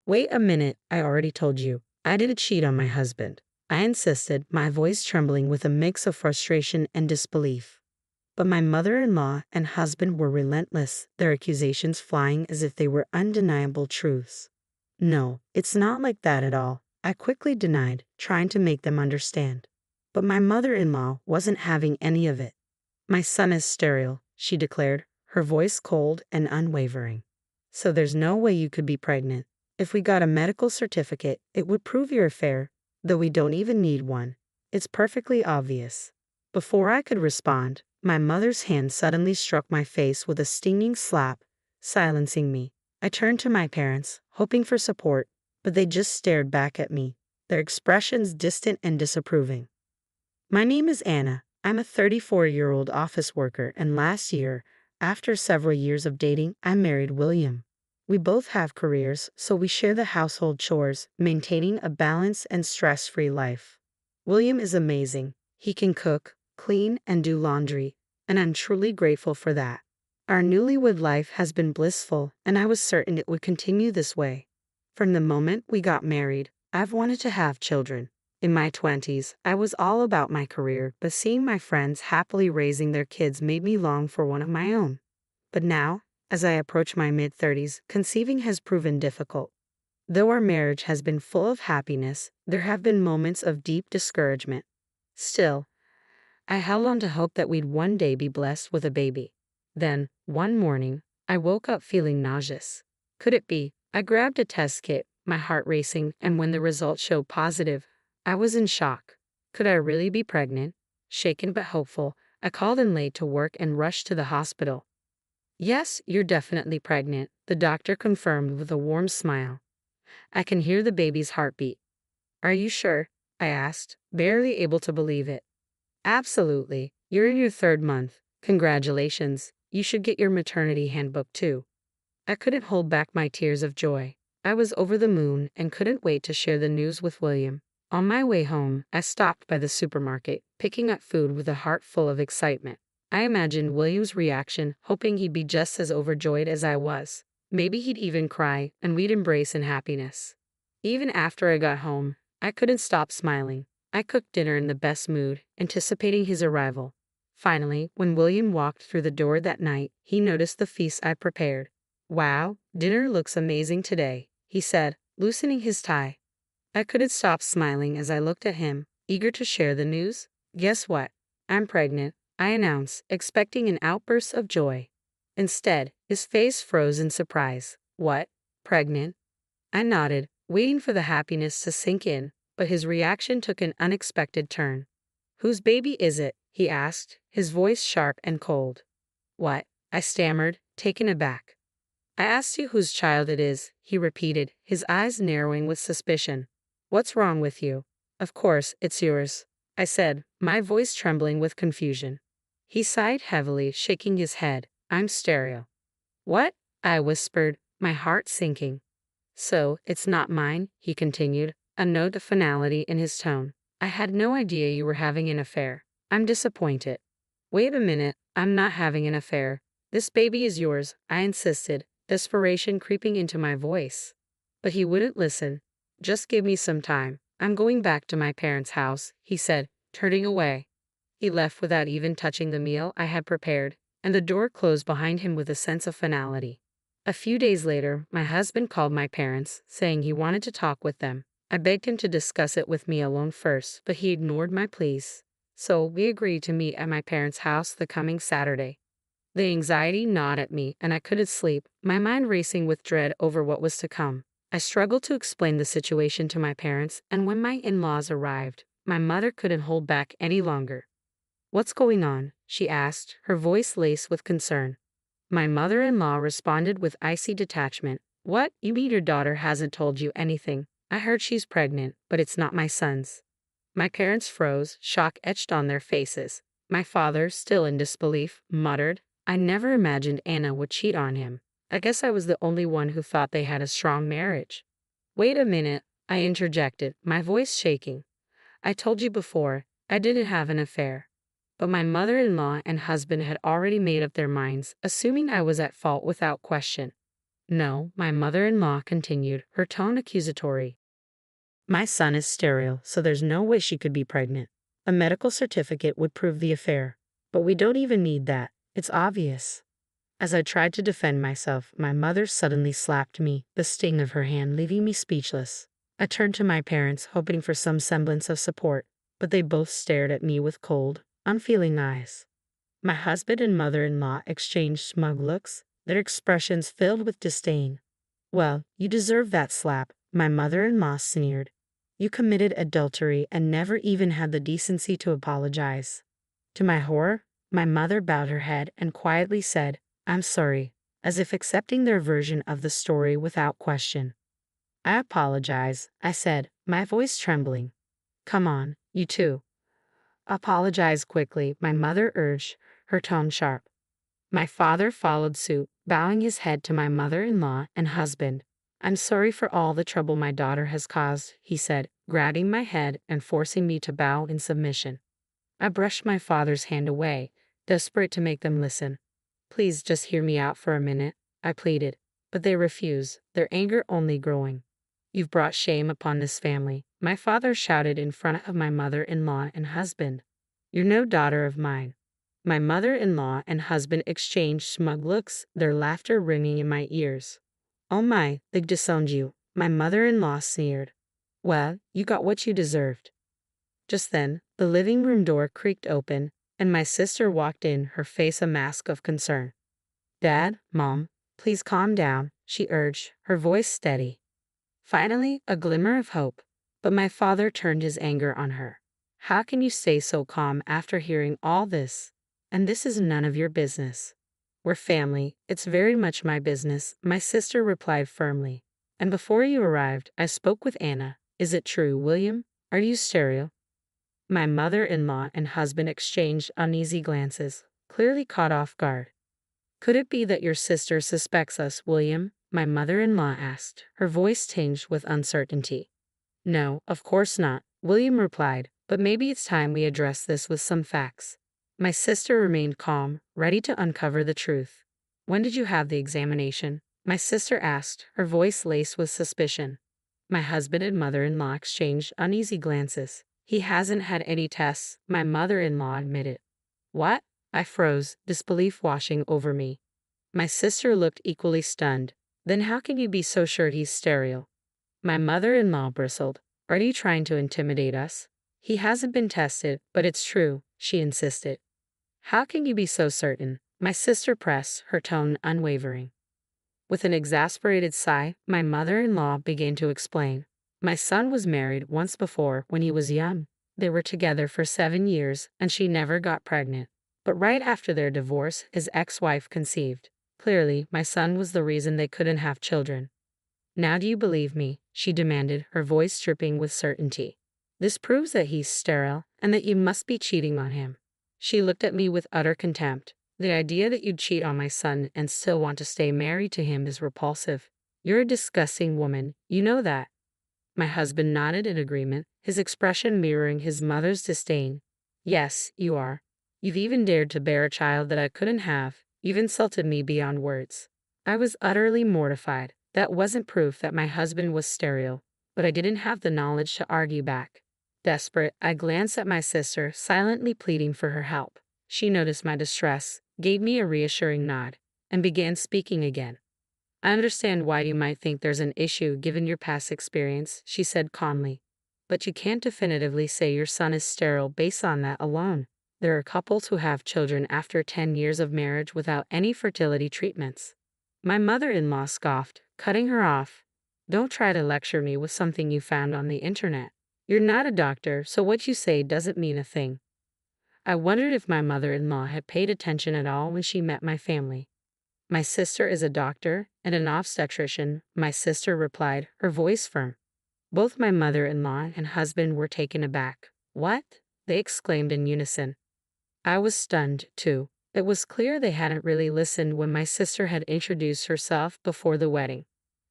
Wait a minute, I already told you. I didn't cheat on my husband. I insisted, my voice trembling with a mix of frustration and disbelief. But my mother-in-law and husband were relentless, their accusations flying as if they were undeniable truths. No, it's not like that at all, I quickly denied, trying to make them understand. But my mother-in-law wasn't having any of it. My son is sterile, she declared, her voice cold and unwavering. So there's no way you could be pregnant. If we got a medical certificate, it would prove your affair, though we don't even need one. It's perfectly obvious. Before I could respond, my mother's hand suddenly struck my face with a stinging slap, silencing me. I turned to my parents, hoping for support, but they just stared back at me, their expressions distant and disapproving. My name is Anna. I'm a 34-year-old office worker, and last year, after several years of dating, I married William. We both have careers, so we share the household chores, maintaining a balanced and stress-free life. William is amazing. He can cook, clean, and do laundry, and I'm truly grateful for that. Our newlywed life has been blissful, and I was certain it would continue this way. From the moment we got married, I've wanted to have children. In my 20s, I was all about my career, but seeing my friends happily raising their kids made me long for one of my own. But now, as I approach my mid-30s, conceiving has proven difficult. Though our marriage has been full of happiness, there have been moments of deep discouragement. Still, I held on to hope that we'd one day be blessed with a baby. Then, one morning, I woke up feeling nauseous. Could it be? I grabbed a test kit, my heart racing, and when the results showed positive, I was in shock. Could I really be pregnant? Shaken but hopeful, I called in late to work and rushed to the hospital. Yes, you're definitely pregnant, the doctor confirmed with a warm smile. I can hear the baby's heartbeat. Are you sure? I asked, barely able to believe it. Absolutely. You're in your 3rd month. Congratulations. You should get your maternity handbook too. I couldn't hold back my tears of joy. I was over the moon and couldn't wait to share the news with William. On my way home, I stopped by the supermarket, picking up food with a heart full of excitement. I imagined William's reaction, hoping he'd be just as overjoyed as I was. Maybe he'd even cry, and we'd embrace in happiness. Even after I got home, I couldn't stop smiling. I cooked dinner in the best mood, anticipating his arrival. Finally, when William walked through the door that night, he noticed the feast I prepared. Wow, dinner looks amazing today, he said, loosening his tie. I couldn't stop smiling as I looked at him, eager to share the news. Guess what? I'm pregnant, I announced, expecting an outburst of joy. Instead, his face froze in surprise. What? Pregnant? I nodded, waiting for the happiness to sink in, but his reaction took an unexpected turn. Whose baby is it? He asked, his voice sharp and cold. What? I stammered, taken aback. I asked you whose child it is, he repeated, his eyes narrowing with suspicion. What's wrong with you? Of course, it's yours, I said, my voice trembling with confusion. He sighed heavily, shaking his head. I'm sterile. What? I whispered, my heart sinking. So, it's not mine, he continued, a note of finality in his tone. I had no idea you were having an affair. I'm disappointed. Wait a minute, I'm not having an affair. This baby is yours, I insisted, desperation creeping into my voice. But he wouldn't listen. Just give me some time. I'm going back to my parents' house, he said, turning away. He left without even touching the meal I had prepared, and the door closed behind him with a sense of finality. A few days later, my husband called my parents, saying he wanted to talk with them. I begged him to discuss it with me alone first, but he ignored my pleas. So we agreed to meet at my parents' house the coming Saturday. The anxiety gnawed at me, and I couldn't sleep, my mind racing with dread over what was to come. I struggled to explain the situation to my parents, and when my in-laws arrived, my mother couldn't hold back any longer. What's going on? She asked, her voice laced with concern. My mother-in-law responded with icy detachment. What? You mean your daughter hasn't told you anything? I heard she's pregnant, but it's not my son's. My parents froze, shock etched on their faces. My father, still in disbelief, muttered, I never imagined Anna would cheat on him. I guess I was the only one who thought they had a strong marriage. Wait a minute, I interjected, my voice shaking. I told you before, I didn't have an affair. But my mother-in-law and husband had already made up their minds, assuming I was at fault without question. No, my mother-in-law continued, her tone accusatory. My son is sterile, so there's no way she could be pregnant. A medical certificate would prove the affair. But we don't even need that. It's obvious. As I tried to defend myself, my mother suddenly slapped me, the sting of her hand leaving me speechless. I turned to my parents, hoping for some semblance of support, but they both stared at me with cold, unfeeling eyes. My husband and mother-in-law exchanged smug looks, their expressions filled with disdain. Well, you deserve that slap, my mother-in-law sneered. You committed adultery and never even had the decency to apologize. To my horror, my mother bowed her head and quietly said, I'm sorry, as if accepting their version of the story without question. I apologize, I said, my voice trembling. Come on, you two. Apologize quickly, my mother urged, her tone sharp. My father followed suit, bowing his head to my mother-in-law and husband. I'm sorry for all the trouble my daughter has caused, he said, grabbing my head and forcing me to bow in submission. I brushed my father's hand away, desperate to make them listen. Please just hear me out for a minute, I pleaded, but they refused, their anger only growing. You've brought shame upon this family, my father shouted in front of my mother-in-law and husband. You're no daughter of mine. My mother-in-law and husband exchanged smug looks, their laughter ringing in my ears. Oh my, they disowned you, my mother-in-law sneered. Well, you got what you deserved. Just then, the living room door creaked open, and my sister walked in, her face a mask of concern. Dad, Mom, please calm down, she urged, her voice steady. Finally, a glimmer of hope, but my father turned his anger on her. How can you stay so calm after hearing all this? And this is none of your business. We're family, it's very much my business, my sister replied firmly. And before you arrived, I spoke with Anna. Is it true, William? Are you sterile? My mother-in-law and husband exchanged uneasy glances, clearly caught off guard. Could it be that your sister suspects us, William? My mother-in-law asked, her voice tinged with uncertainty. No, of course not, William replied, but maybe it's time we address this with some facts. My sister remained calm, ready to uncover the truth. When did you have the examination? My sister asked, her voice laced with suspicion. My husband and mother-in-law exchanged uneasy glances. He hasn't had any tests, my mother-in-law admitted. What? I froze, disbelief washing over me. My sister looked equally stunned. Then how can you be so sure he's sterile? My mother-in-law bristled. Are you trying to intimidate us? He hasn't been tested, but it's true, she insisted. How can you be so certain? My sister pressed, her tone unwavering. With an exasperated sigh, my mother-in-law began to explain. My son was married once before when he was young. They were together for 7 years, and she never got pregnant. But right after their divorce, his ex-wife conceived. Clearly, my son was the reason they couldn't have children. Now do you believe me? She demanded, her voice dripping with certainty. This proves that he's sterile, and that you must be cheating on him. She looked at me with utter contempt. The idea that you'd cheat on my son and still want to stay married to him is repulsive. You're a disgusting woman, you know that. My husband nodded in agreement, his expression mirroring his mother's disdain. Yes, you are. You've even dared to bear a child that I couldn't have. You've insulted me beyond words. I was utterly mortified. That wasn't proof that my husband was sterile, but I didn't have the knowledge to argue back. Desperate, I glanced at my sister, silently pleading for her help. She noticed my distress, gave me a reassuring nod, and began speaking again. I understand why you might think there's an issue given your past experience, she said calmly. But you can't definitively say your son is sterile based on that alone. There are couples who have children after 10 years of marriage without any fertility treatments. My mother-in-law scoffed, cutting her off. Don't try to lecture me with something you found on the internet. You're not a doctor, so what you say doesn't mean a thing. I wondered if my mother-in-law had paid attention at all when she met my family. My sister is a doctor and an obstetrician, my sister replied, her voice firm. Both my mother-in-law and husband were taken aback. What? They exclaimed in unison. I was stunned, too. It was clear they hadn't really listened when my sister had introduced herself before the wedding.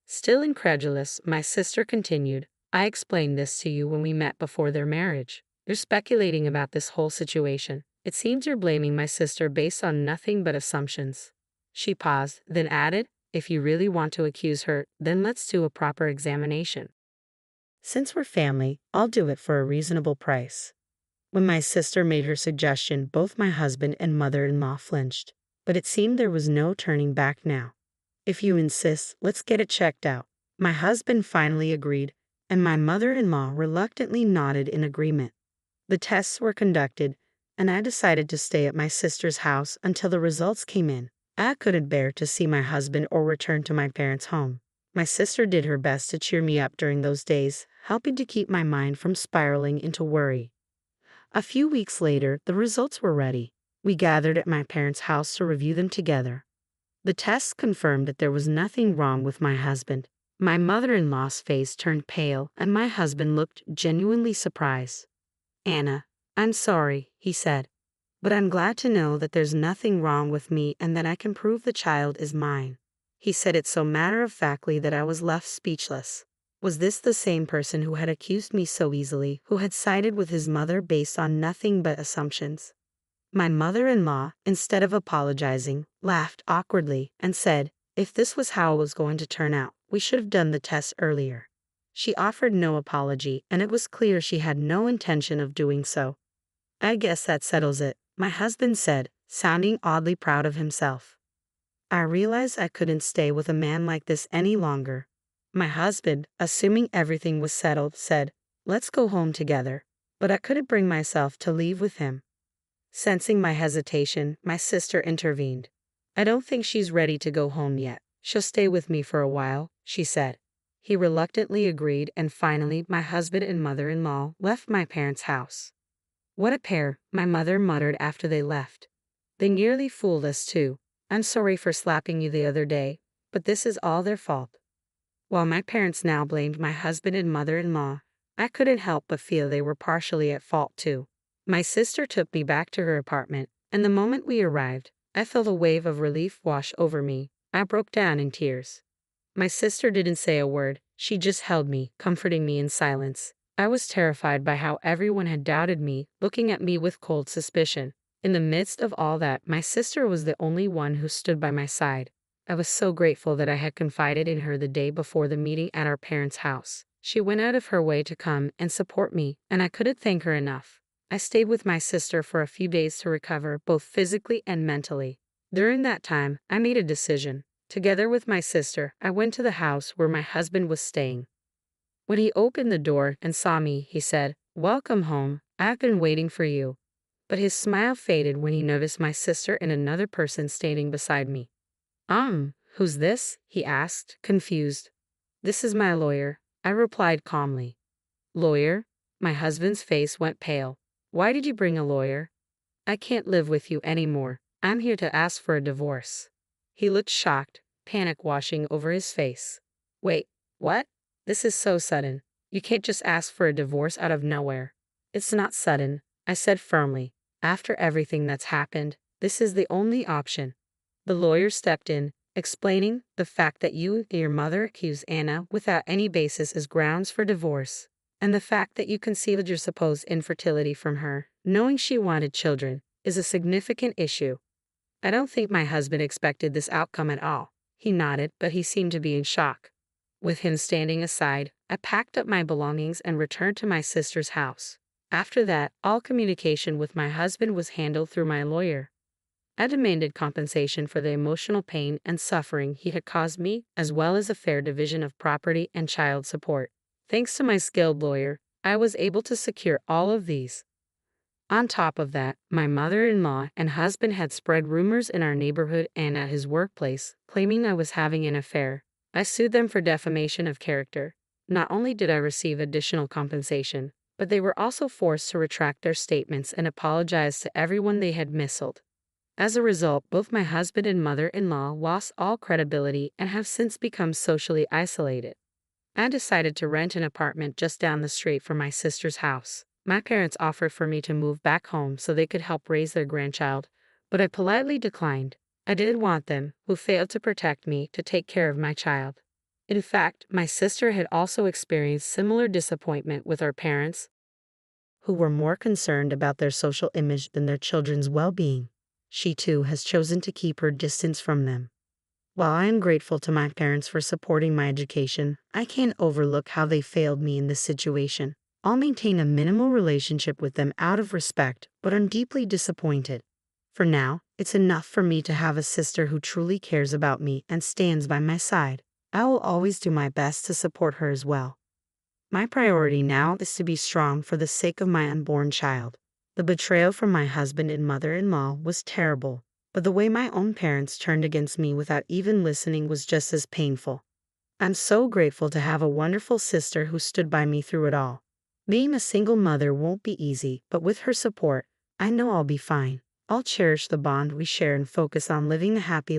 Still incredulous, my sister continued, I explained this to you when we met before their marriage. You're speculating about this whole situation. It seems you're blaming my sister based on nothing but assumptions. She paused, then added, If you really want to accuse her, then let's do a proper examination. Since we're family, I'll do it for a reasonable price. When my sister made her suggestion, both my husband and mother-in-law flinched. But it seemed there was no turning back now. If you insist, let's get it checked out. My husband finally agreed, and my mother-in-law reluctantly nodded in agreement. The tests were conducted, and I decided to stay at my sister's house until the results came in. I couldn't bear to see my husband or return to my parents' home. My sister did her best to cheer me up during those days, helping to keep my mind from spiraling into worry. A few weeks later, the results were ready. We gathered at my parents' house to review them together. The tests confirmed that there was nothing wrong with my husband. My mother-in-law's face turned pale, and my husband looked genuinely surprised. "Anna, I'm sorry," he said, "but I'm glad to know that there's nothing wrong with me and that I can prove the child is mine." He said it so matter-of-factly that I was left speechless. Was this the same person who had accused me so easily, who had sided with his mother based on nothing but assumptions? My mother-in-law, instead of apologizing, laughed awkwardly and said, if this was how it was going to turn out, we should have done the test earlier. She offered no apology, and it was clear she had no intention of doing so. "I guess that settles it," my husband said, sounding oddly proud of himself. I realized I couldn't stay with a man like this any longer. My husband, assuming everything was settled, said, "Let's go home together," but I couldn't bring myself to leave with him. Sensing my hesitation, my sister intervened. "I don't think she's ready to go home yet. She'll stay with me for a while," she said. He reluctantly agreed, and finally my husband and mother-in-law left my parents' house. "What a pair," my mother muttered after they left. "They nearly fooled us too. I'm sorry for slapping you the other day, but this is all their fault." While my parents now blamed my husband and mother-in-law, I couldn't help but feel they were partially at fault too. My sister took me back to her apartment, and the moment we arrived, I felt a wave of relief wash over me. I broke down in tears. My sister didn't say a word, she just held me, comforting me in silence. I was terrified by how everyone had doubted me, looking at me with cold suspicion. In the midst of all that, my sister was the only one who stood by my side. I was so grateful that I had confided in her the day before the meeting at our parents' house. She went out of her way to come and support me, and I couldn't thank her enough. I stayed with my sister for a few days to recover, both physically and mentally. During that time, I made a decision. Together with my sister, I went to the house where my husband was staying. When he opened the door and saw me, he said, "Welcome home. I've been waiting for you." But his smile faded when he noticed my sister and another person standing beside me. Who's this?" he asked, confused. "This is my lawyer," I replied calmly. "Lawyer?" My husband's face went pale. "Why did you bring a lawyer?" "I can't live with you anymore. I'm here to ask for a divorce." He looked shocked, panic washing over his face. "Wait, what? This is so sudden. You can't just ask for a divorce out of nowhere." "It's not sudden," I said firmly. "After everything that's happened, this is the only option." The lawyer stepped in, explaining the fact that you and your mother accused Anna without any basis as grounds for divorce, and the fact that you concealed your supposed infertility from her, knowing she wanted children, is a significant issue. I don't think my husband expected this outcome at all. He nodded, but he seemed to be in shock. With him standing aside, I packed up my belongings and returned to my sister's house. After that, all communication with my husband was handled through my lawyer. I demanded compensation for the emotional pain and suffering he had caused me, as well as a fair division of property and child support. Thanks to my skilled lawyer, I was able to secure all of these. On top of that, my mother-in-law and husband had spread rumors in our neighborhood and at his workplace, claiming I was having an affair. I sued them for defamation of character. Not only did I receive additional compensation, but they were also forced to retract their statements and apologize to everyone they had misled. As a result, both my husband and mother-in-law lost all credibility and have since become socially isolated. I decided to rent an apartment just down the street from my sister's house. My parents offered for me to move back home so they could help raise their grandchild, but I politely declined. I didn't want them, who failed to protect me, to take care of my child. In fact, my sister had also experienced similar disappointment with our parents, who were more concerned about their social image than their children's well-being. She too has chosen to keep her distance from them. While I am grateful to my parents for supporting my education, I can't overlook how they failed me in this situation. I'll maintain a minimal relationship with them out of respect, but I'm deeply disappointed. For now, it's enough for me to have a sister who truly cares about me and stands by my side. I will always do my best to support her as well. My priority now is to be strong for the sake of my unborn child. The betrayal from my husband and mother-in-law was terrible, but the way my own parents turned against me without even listening was just as painful. I'm so grateful to have a wonderful sister who stood by me through it all. Being a single mother won't be easy, but with her support, I know I'll be fine. I'll cherish the bond we share and focus on living a happy